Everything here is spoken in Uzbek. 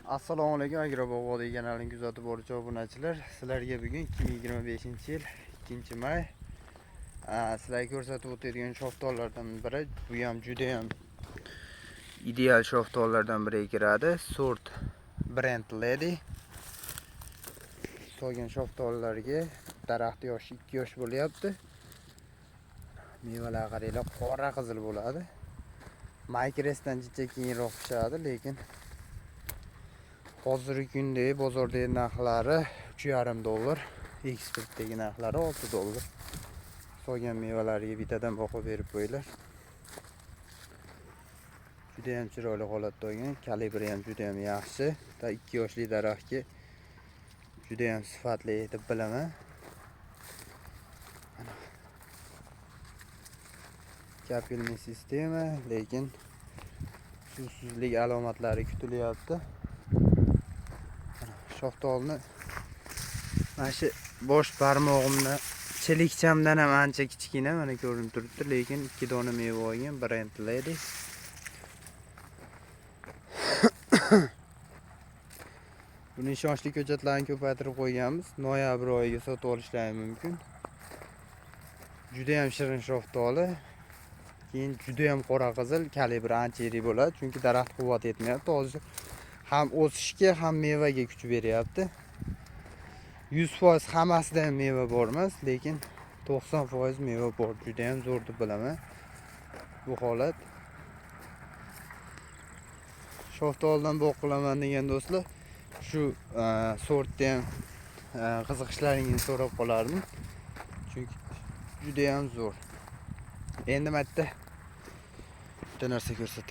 Assalomu alaykum Agrobog vodiy kanalining kuzatib boruvchi obunachilar. Sizlarga bugun 2025-yil 2-may sizlarga ko'rsatib o'tadigan shoftollardan biri, bu ham juda ham ideal shoftollardan biriga kiradi. Sort Brand Lady. Solgan shoftollarga daraxt yoshi 2 yosh bo'lyapti. Mevalar qaranglar, qora qizil bo'ladi. Maykresdan jicha keyinroq pishadi, lekin hozirgi kunda bozorda narxlari $3,5, eksportdagi narxlari $6. Solgan mevalarga bittadan baho berib qo'yinglar. Juda ham chiroyli holatda olgan, kalibri ham juda ham yaxshi. 2 yoshli daraxtga juda ham sifatli deb bilaman. Kapilni sistema, lekin suvsizlik alomatlari kutilyapti. Shoftolni mana shu bosh barmog'imni chilikchamdan ham ancha kichkina, mana ko'rinib turibdi, lekin 2 dona meva olgan Brand Lady. Buni ishonchli ko'chatlarni ko'paytirib qo'yganmiz. Noyabr oyiga sotib olishlari mumkin. Juda ham shirin shoftoli. Keyin juda ham qora qizil, kalibri ancha yirik bo'ladi, chunki daraxt quvvat yetmayapti. Hozir ham o'sishga, ham mevaga kuch beryapti. 100% hammasida ham meva bor emas, lekin 90% meva bor. Juda ham zo'r deb bilaman bu holat. Shoftoldan bog' qilaman degan do'stlar, shu sortda ham qiziqishlaringizni so'rab qolardim. Chunki juda ham zo'r. Endi bitta narsa ko'rsataman.